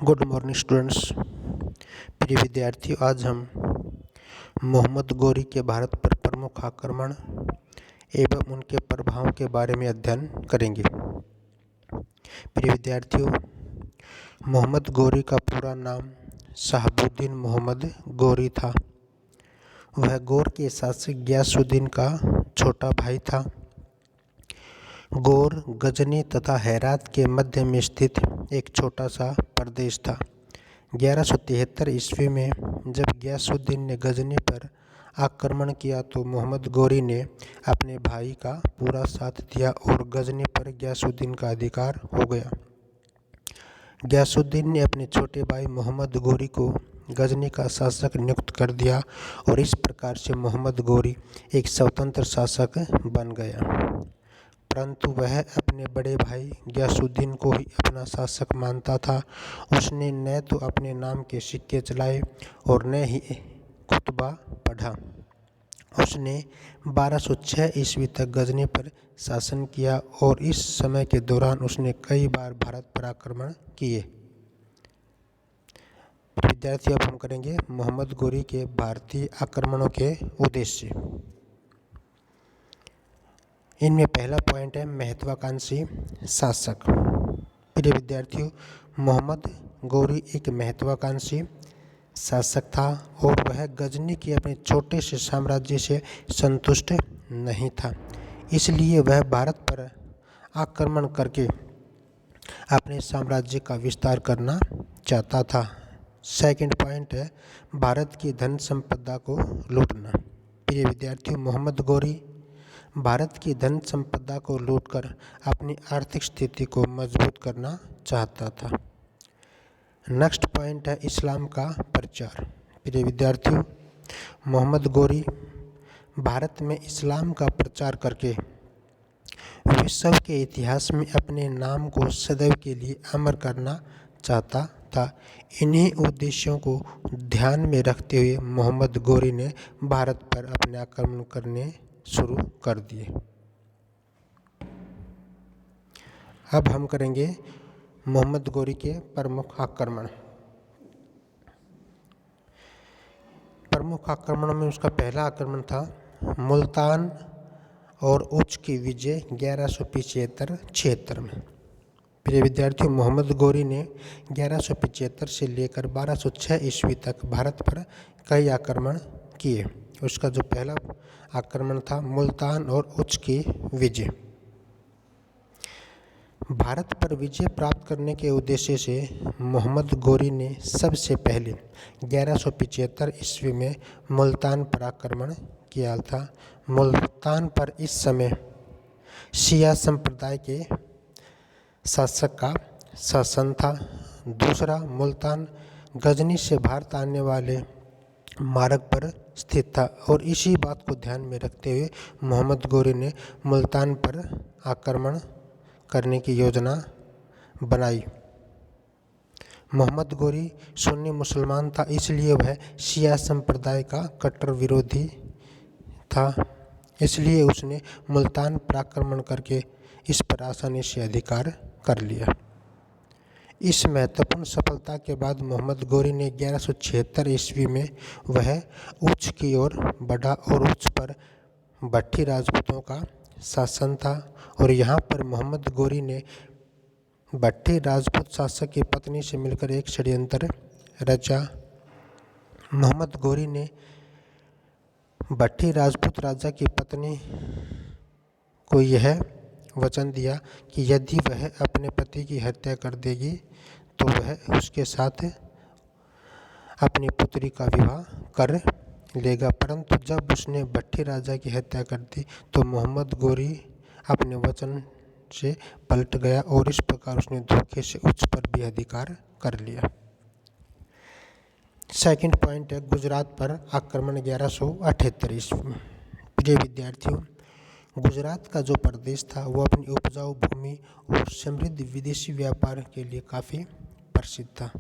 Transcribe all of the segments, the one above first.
Good morning students. प्रिय विद्यार्थियों, आज हम मोहम्मद गोरी के भारत पर प्रमुख आक्रमण एवं उनके प्रभाव के बारे में अध्ययन करेंगे। प्रिय विद्यार्थियों, मोहम्मद गोरी का पूरा नाम शहाबुद्दीन मोहम्मद गोरी था। वह गौर के शासक गियासुद्दीन का छोटा भाई था। गौर गजनी तथा हेरात के मध्य में स्थित एक छोटा सा प्रदेश था। 1173 ईस्वी में जब गियासुद्दीन ने गजनी पर आक्रमण किया तो मोहम्मद गोरी ने अपने भाई का पूरा साथ दिया और गजनी पर गियासुद्दीन का अधिकार हो गया। गियासुद्दीन ने अपने छोटे भाई मोहम्मद गोरी को गजनी का शासक नियुक्त कर दिया और इस प्रकार से मोहम्मद गोरी एक स्वतंत्र शासक बन गया। परंतु वह अपने बड़े भाई गियासुद्दीन को ही अपना शासक मानता था। उसने न तो अपने नाम के सिक्के चलाए और न ही खुतबा पढ़ा। उसने 1206 ईस्वी तक गजनी पर शासन किया और इस समय के दौरान उसने कई बार भारत पर आक्रमण किए। विद्यार्थी, अब हम करेंगे मोहम्मद गोरी के भारतीय आक्रमणों के उद्देश्य। इनमें पहला पॉइंट है महत्वाकांक्षी शासक। प्रिय विद्यार्थियों, मोहम्मद गोरी एक महत्वाकांक्षी शासक था और वह गजनी के अपने छोटे से साम्राज्य से संतुष्ट नहीं था। इसलिए वह भारत पर आक्रमण करके अपने साम्राज्य का विस्तार करना चाहता था। सेकंड पॉइंट है भारत की धन संपदा को लूटना। प्रिय विद्यार्थियों, मोहम्मद गोरी भारत की धन संपदा को लूटकर अपनी आर्थिक स्थिति को मजबूत करना चाहता था। नेक्स्ट पॉइंट है इस्लाम का प्रचार। प्रिय विद्यार्थियों, मोहम्मद गोरी भारत में इस्लाम का प्रचार करके विश्व के इतिहास में अपने नाम को सदैव के लिए अमर करना चाहता था। इन्हीं उद्देश्यों को ध्यान में रखते हुए मोहम्मद गोरी ने भारत पर अपने आक्रमण करने शुरू कर दिए। अब हम करेंगे मोहम्मद गोरी के प्रमुख आक्रमण। प्रमुख आक्रमणों में उसका पहला आक्रमण था मुल्तान और उच्च की विजय 1175-76 में। प्रिय विद्यार्थियों, मोहम्मद गोरी ने 1175 से लेकर 1206 ईस्वी तक भारत पर कई आक्रमण किए। उसका जो पहला आक्रमण था मुल्तान और उच्च की विजय। भारत पर विजय प्राप्त करने के उद्देश्य से मोहम्मद गोरी ने सबसे पहले 1175 ईस्वी में मुल्तान पर आक्रमण किया था। मुल्तान पर इस समय शिया संप्रदाय के शासक का शासन था। दूसरा, मुल्तान गजनी से भारत आने वाले मार्ग पर स्थित था और इसी बात को ध्यान में रखते हुए मोहम्मद गोरी ने मुल्तान पर आक्रमण करने की योजना बनाई। मोहम्मद गोरी सुन्नी मुसलमान था, इसलिए वह शिया संप्रदाय का कट्टर विरोधी था। इसलिए उसने मुल्तान पर आक्रमण करके इस पर आसानी से अधिकार कर लिया। इस महत्वपूर्ण सफलता के बाद मोहम्मद गोरी ने 1176 ईस्वी में वह उच्च की ओर बढ़ा और उच्च पर भट्टी राजपूतों का शासन था और यहाँ पर मोहम्मद गोरी ने भट्टी राजपूत शासक की पत्नी से मिलकर एक षड्यंत्र रचा। मोहम्मद गोरी ने भट्टी राजपूत राजा की पत्नी को यह वचन दिया कि यदि वह अपने पति की हत्या कर देगी तो वह उसके साथ अपनी पुत्री का विवाह कर लेगा। परंतु जब उसने भट्टी राजा की हत्या कर दी तो मोहम्मद गोरी अपने वचन से पलट गया और इस प्रकार उसने धोखे से उच्च पर भी अधिकार कर लिया। सेकंड पॉइंट है गुजरात पर आक्रमण 1178 ईस्वी में। प्रिय विद्यार्थियों, गुजरात का जो प्रदेश था वो अपनी उपजाऊ भूमि और समृद्ध विदेशी व्यापार के लिए काफ़ी प्रसिद्ध था।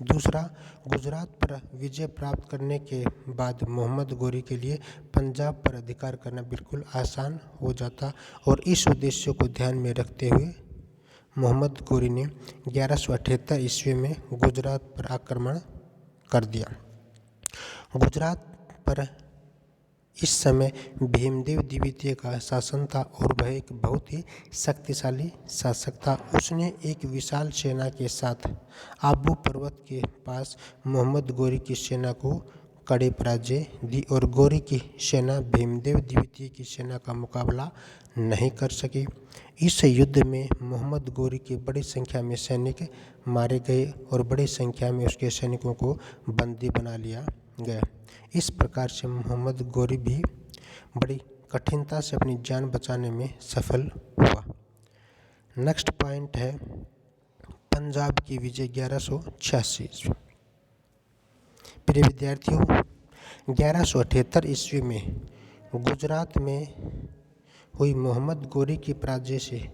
दूसरा, गुजरात पर विजय प्राप्त करने के बाद मोहम्मद गोरी के लिए पंजाब पर अधिकार करना बिल्कुल आसान हो जाता और इस उद्देश्य को ध्यान में रखते हुए मोहम्मद गोरी ने 1178 ईस्वी में गुजरात पर आक्रमण कर दिया। गुजरात पर इस समय भीमदेव द्वितीय का शासन था और वह एक बहुत ही शक्तिशाली शासक था। उसने एक विशाल सेना के साथ आबू पर्वत के पास मोहम्मद गोरी की सेना को कड़ी पराजय दी और गोरी की सेना भीमदेव द्वितीय की सेना का मुकाबला नहीं कर सकी। इस युद्ध में मोहम्मद गोरी की बड़ी संख्या में सैनिक मारे गए और बड़ी संख्या में उसके सैनिकों को बंदी बना लिया गया। इस प्रकार से मोहम्मद गोरी भी बड़ी कठिनता से अपनी जान बचाने में सफल हुआ। नेक्स्ट पॉइंट है पंजाब की विजय 1186 ईस्वी। प्रिय विद्यार्थियों, 1178 ईस्वी में गुजरात में हुई मोहम्मद गोरी की पराजय से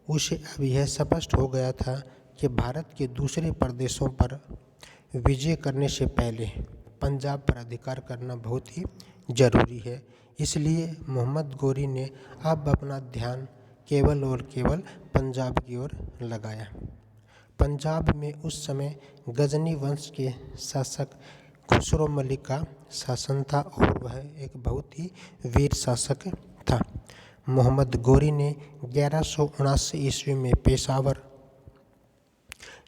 उसे अब यह स्पष्ट हो गया था कि भारत के दूसरे प्रदेशों पर विजय करने से पहले पंजाब पर अधिकार करना बहुत ही जरूरी है। इसलिए मोहम्मद गोरी ने अब अपना ध्यान केवल और केवल पंजाब की ओर लगाया। पंजाब में उस समय गजनी वंश के शासक खुसरो मलिक का शासन था और वह एक बहुत ही वीर शासक था। मोहम्मद गोरी ने 1179 ईस्वी में पेशावर,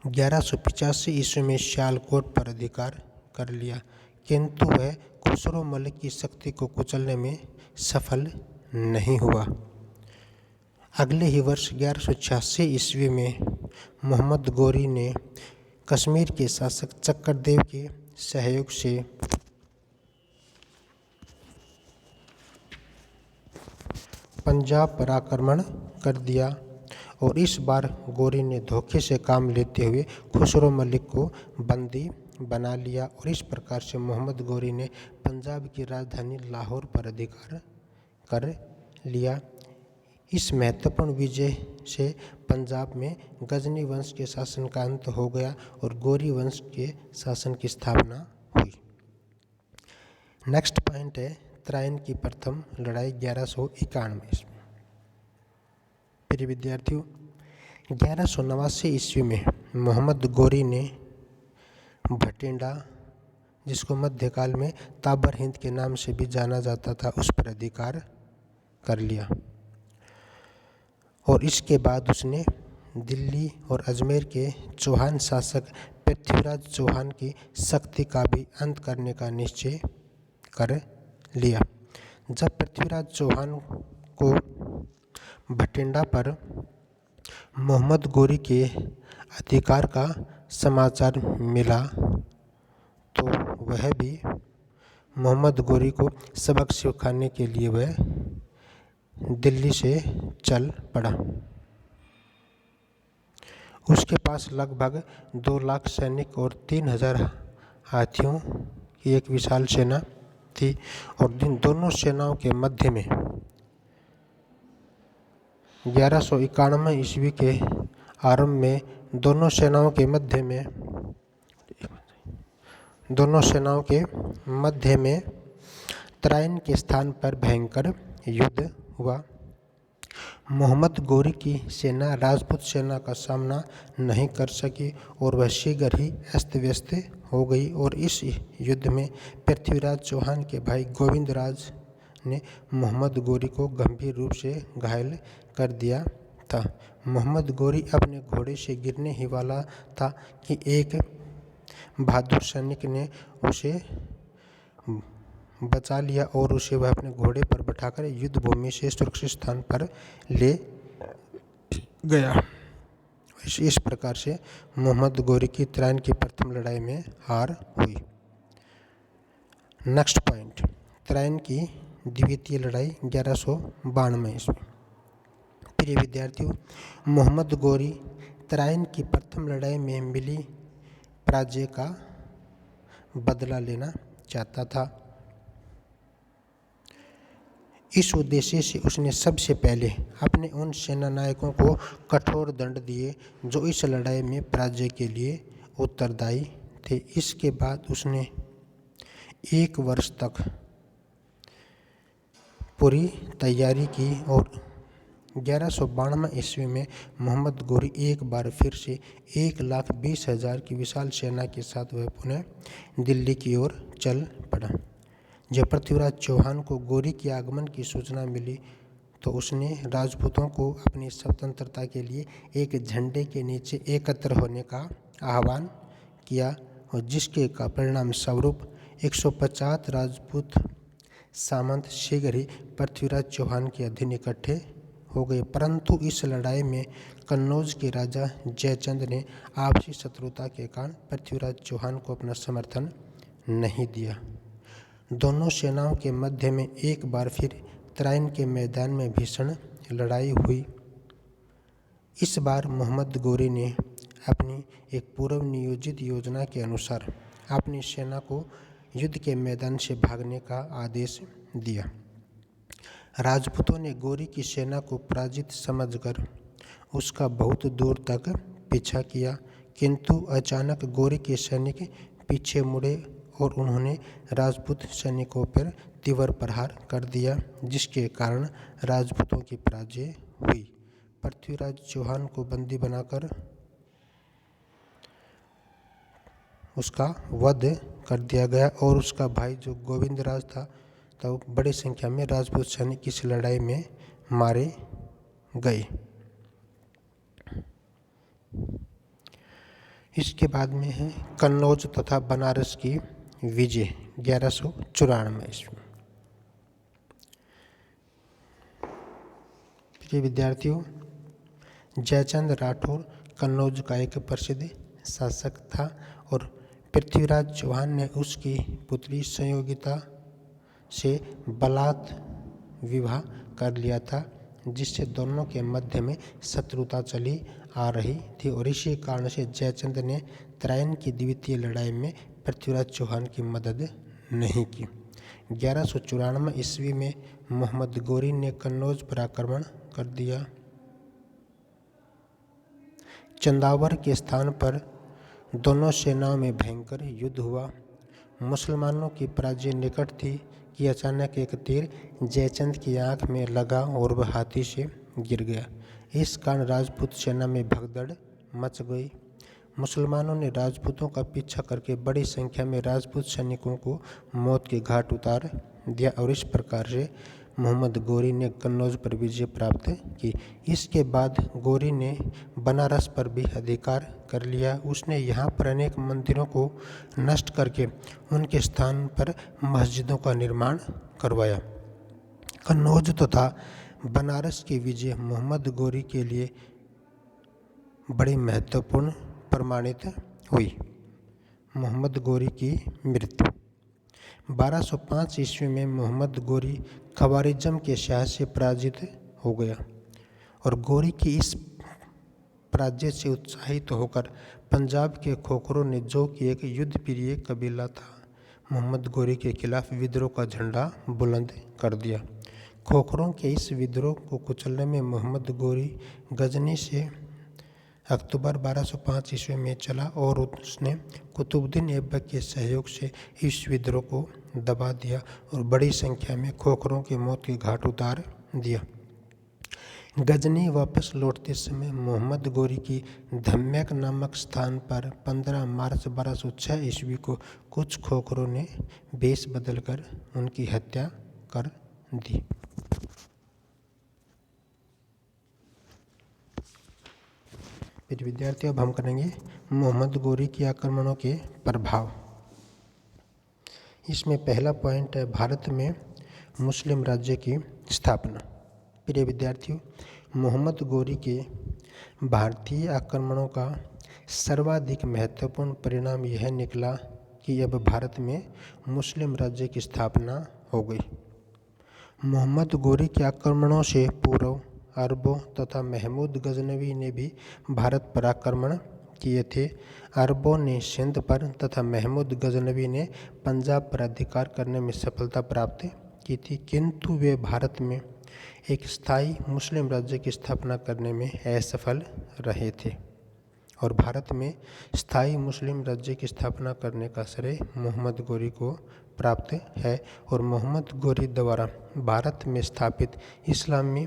1185 ईस्वी में सियालकोट पर अधिकार कर लिया, किंतु वह खुसरो मलिक की शक्ति को कुचलने में सफल नहीं हुआ। अगले ही वर्ष 1186 ईस्वी में मोहम्मद गोरी ने कश्मीर के शासक चक्रदेव के सहयोग से पंजाब पर आक्रमण कर दिया और इस बार गोरी ने धोखे से काम लेते हुए खुसरो मलिक को बंदी बना लिया और इस प्रकार से मोहम्मद गोरी ने पंजाब की राजधानी लाहौर पर अधिकार कर लिया। इस महत्वपूर्ण विजय से पंजाब में गजनी वंश के शासन का अंत हो गया और गोरी वंश के शासन की स्थापना हुई। नेक्स्ट पॉइंट है तराइन की प्रथम लड़ाई 1191 ईस्वी। प्रिय विद्यार्थियों, 1189 ईस्वी में मोहम्मद गोरी ने भटिंडा, जिसको मध्यकाल में ताबर हिंद के नाम से भी जाना जाता था, उस पर अधिकार कर लिया और इसके बाद उसने दिल्ली और अजमेर के चौहान शासक पृथ्वीराज चौहान की शक्ति का भी अंत करने का निश्चय कर लिया। जब पृथ्वीराज चौहान को भटिंडा पर मोहम्मद गोरी के अधिकार का समाचार मिला तो वह भी मोहम्मद गोरी को सबक सिखाने के लिए वह दिल्ली से चल पड़ा। उसके पास लगभग 2 लाख सैनिक और 3000 हाथियों की एक विशाल सेना थी और इन दोनों सेनाओं के मध्य में 1191 ईस्वी के आरंभ में दोनों सेनाओं के मध्य में तराइन के स्थान पर भयंकर युद्ध हुआ। मोहम्मद गोरी की सेना राजपूत सेना का सामना नहीं कर सकी और वह शीघ्र ही अस्त व्यस्त हो गई और इस युद्ध में पृथ्वीराज चौहान के भाई गोविंदराज ने मोहम्मद गोरी को गंभीर रूप से घायल कर दिया था। मोहम्मद गोरी अपने घोड़े से गिरने ही वाला था कि एक बहादुर सैनिक ने उसे बचा लिया और उसे वह अपने घोड़े पर बैठाकर युद्ध भूमि से सुरक्षित स्थान पर ले गया। इस प्रकार से मोहम्मद गोरी की तराइन की प्रथम लड़ाई में हार हुई। नेक्स्ट पॉइंट, तराइन की द्वितीय लड़ाई 1192 ईस्वी। प्रिय विद्यार्थियों, मोहम्मद गोरी तराइन की प्रथम लड़ाई में मिली पराजय का बदला लेना चाहता था। इस उद्देश्य से उसने सबसे पहले अपने उन सेना नायकों को कठोर दंड दिए जो इस लड़ाई में पराजय के लिए उत्तरदायी थे। इसके बाद उसने 1 वर्ष तक पूरी तैयारी की और 1192 ईस्वी में मोहम्मद गोरी एक बार फिर से 1,20,000 की विशाल सेना के साथ वह पुनः दिल्ली की ओर चल पड़ा। जब पृथ्वीराज चौहान को गोरी के आगमन की सूचना मिली तो उसने राजपूतों को अपनी स्वतंत्रता के लिए एक झंडे के नीचे एकत्र होने का आह्वान किया और जिसके का परिणाम स्वरूप 150 राजपूत सामंत शीघ्र ही पृथ्वीराज चौहान के अधीन इकट्ठे हो गए। परंतु इस लड़ाई में कन्नौज के राजा जयचंद ने आपसी शत्रुता के कारण पृथ्वीराज चौहान को अपना समर्थन नहीं दिया। दोनों सेनाओं के मध्य में एक बार फिर तराइन के मैदान में भीषण लड़ाई हुई। इस बार मोहम्मद गोरी ने अपनी एक पूर्व नियोजित योजना के अनुसार अपनी सेना को युद्ध के मैदान से भागने का आदेश दिया। राजपूतों ने गोरी की सेना को पराजित समझकर उसका बहुत दूर तक पीछा किया, किंतु अचानक गोरी के सैनिक पीछे मुड़े और उन्होंने राजपूत सैनिकों पर तीव्र प्रहार कर दिया, जिसके कारण राजपूतों की पराजय हुई। पृथ्वीराज चौहान को बंदी बनाकर उसका वध कर दिया गया और उसका भाई जो गोविंदराज था तो बड़ी संख्या में राजपूत सैनिक इस लड़ाई में मारे गए। इसके बाद में है कन्नौज तथा बनारस की विजय 1194 ईस्वी। प्रिय विद्यार्थियों, जयचंद राठौर कन्नौज का एक प्रसिद्ध शासक था और पृथ्वीराज चौहान ने उसकी पुत्री संयोगिता से बलात् विवाह कर लिया था, जिससे दोनों के मध्य में शत्रुता चली आ रही थी और इसी कारण से जयचंद ने तराइन की द्वितीय लड़ाई में पृथ्वीराज चौहान की मदद नहीं की। 1194 ईस्वी में मोहम्मद गोरी ने कन्नौज पर आक्रमण कर दिया। चंदावर के स्थान पर दोनों सेनाओं में भयंकर युद्ध हुआ। मुसलमानों की पराजय निकट थी कि अचानक एक तीर जयचंद की आंख में लगा और वह हाथी से गिर गया। इस कारण राजपूत सेना में भगदड़ मच गई। मुसलमानों ने राजपूतों का पीछा करके बड़ी संख्या में राजपूत सैनिकों को मौत के घाट उतार दिया और इस प्रकार से मोहम्मद गोरी ने कन्नौज पर विजय प्राप्त की। इसके बाद गोरी ने बनारस पर भी अधिकार कर लिया। उसने यहाँ पर अनेक मंदिरों को नष्ट करके उनके स्थान पर मस्जिदों का निर्माण करवाया। कन्नौज तथा बनारस की विजय मोहम्मद गोरी के लिए बड़ी महत्वपूर्ण प्रमाणित हुई। मोहम्मद गोरी की मृत्यु 1205 ईस्वी में मोहम्मद गोरी खवारिज्म के शाह से पराजित हो गया और गोरी की इस पराजय से उत्साहित होकर पंजाब के खोखरों ने, जो कि एक युद्ध प्रिय कबीला था, मोहम्मद गोरी के खिलाफ विद्रोह का झंडा बुलंद कर दिया। खोखरों के इस विद्रोह को कुचलने में मोहम्मद गोरी गजनी से अक्टूबर 1205 ईस्वी में चला और उसने कुतुबुद्दीन ऐबक के सहयोग से इस विद्रोह को दबा दिया और बड़ी संख्या में खोखरों की मौत के घाट उतार दिया। गजनी वापस लौटते समय मोहम्मद गोरी की धम्यक नामक स्थान पर 15 मार्च 1206 ईस्वी को कुछ खोखरों ने वेश बदलकर उनकी हत्या कर दी। फिर विद्यार्थियों, अब हम करेंगे मोहम्मद गोरी के आक्रमणों के प्रभाव। इसमें पहला पॉइंट है भारत में मुस्लिम राज्य की स्थापना। प्रिय विद्यार्थियों, मोहम्मद गोरी के भारतीय आक्रमणों का सर्वाधिक महत्वपूर्ण परिणाम यह निकला कि अब भारत में मुस्लिम राज्य की स्थापना हो गई। मोहम्मद गोरी के आक्रमणों से पूर्व अरबों तथा महमूद गजनवी ने भी भारत पर आक्रमण किए थे। अरबों ने सिंध पर तथा महमूद गजनवी ने पंजाब पर अधिकार करने में सफलता प्राप्त की थी, किंतु वे भारत में एक स्थायी मुस्लिम राज्य की स्थापना करने में असफल रहे थे और भारत में स्थायी मुस्लिम राज्य की स्थापना करने का श्रेय मोहम्मद गोरी को प्राप्त है और मोहम्मद गोरी द्वारा भारत में स्थापित इस्लामी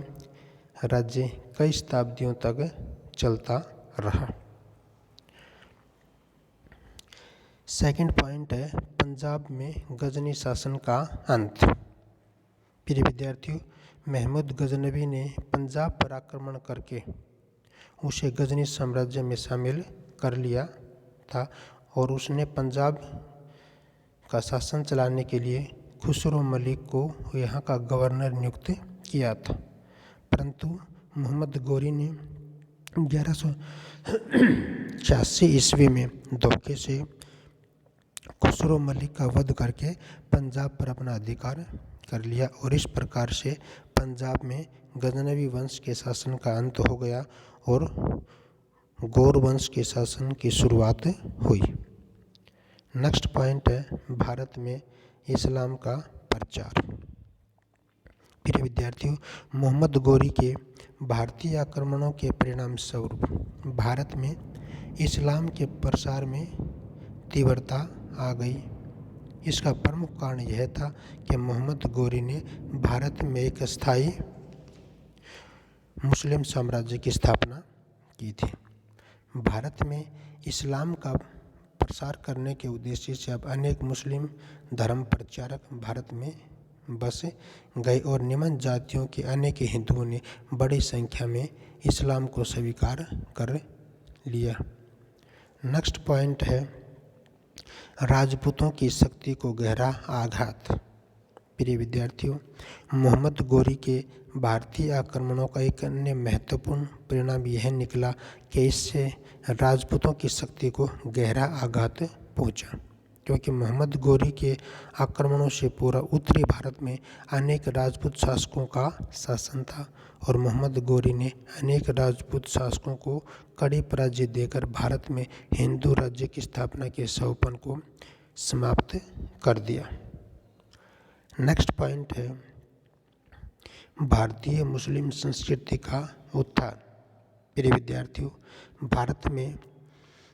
राज्य कई शताब्दियों तक चलता रहा। सेकंड पॉइंट है पंजाब में गजनी शासन का अंत। प्रिय विद्यार्थियों, महमूद गजनवी ने पंजाब पर आक्रमण करके उसे गजनी साम्राज्य में शामिल कर लिया था और उसने पंजाब का शासन चलाने के लिए खुसरो मलिक को यहाँ का गवर्नर नियुक्त किया था, परंतु मोहम्मद गौरी ने 1186 ईस्वी में धोखे से खुसरो मलिक का वध करके पंजाब पर अपना अधिकार कर लिया और इस प्रकार से पंजाब में गजनवी वंश के शासन का अंत हो गया और गौर वंश के शासन की शुरुआत हुई। नेक्स्ट पॉइंट है भारत में इस्लाम का प्रचार। प्रिय विद्यार्थियों, मोहम्मद गौरी के भारतीय आक्रमणों के परिणाम स्वरूप भारत में इस्लाम के प्रसार में तीव्रता आ गई। इसका प्रमुख कारण यह था कि मोहम्मद गौरी ने भारत में एक स्थायी मुस्लिम साम्राज्य की स्थापना की थी। भारत में इस्लाम का प्रसार करने के उद्देश्य से अब अनेक मुस्लिम धर्म प्रचारक भारत में बस गए और निम्न जातियों के अनेक हिंदुओं ने बड़ी संख्या में इस्लाम को स्वीकार कर लिया। नेक्स्ट पॉइंट है राजपूतों की शक्ति को गहरा आघात। प्रिय विद्यार्थियों, मोहम्मद गौरी के भारतीय आक्रमणों का एक अन्य महत्वपूर्ण परिणाम यह निकला कि इससे राजपूतों की शक्ति को गहरा आघात पहुंचा, क्योंकि मोहम्मद गौरी के आक्रमणों से पूरा उत्तरी भारत में अनेक राजपूत शासकों का शासन था और मोहम्मद गौरी ने अनेक राजपूत शासकों को कड़ी पराजय देकर भारत में हिंदू राज्य की स्थापना के सपन को समाप्त कर दिया। नेक्स्ट पॉइंट है भारतीय मुस्लिम संस्कृति का उत्थान। प्रिय विद्यार्थियों, भारत में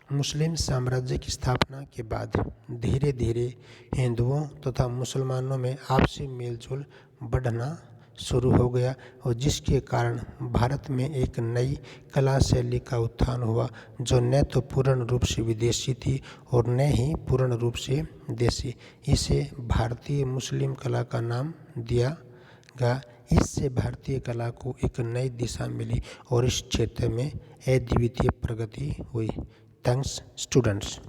मुस्लिम साम्राज्य की स्थापना के बाद धीरे धीरे हिंदुओं तथा मुसलमानों में आपसी मेलजोल बढ़ना शुरू हो गया और जिसके कारण भारत में एक नई कला शैली का उत्थान हुआ जो न तो पूर्ण रूप से विदेशी थी और न ही पूर्ण रूप से देसी। इसे भारतीय मुस्लिम कला का नाम दिया गया। इससे भारतीय कला को एक नई दिशा मिली और इस क्षेत्र में अद्वितीय प्रगति हुई। Thanks students.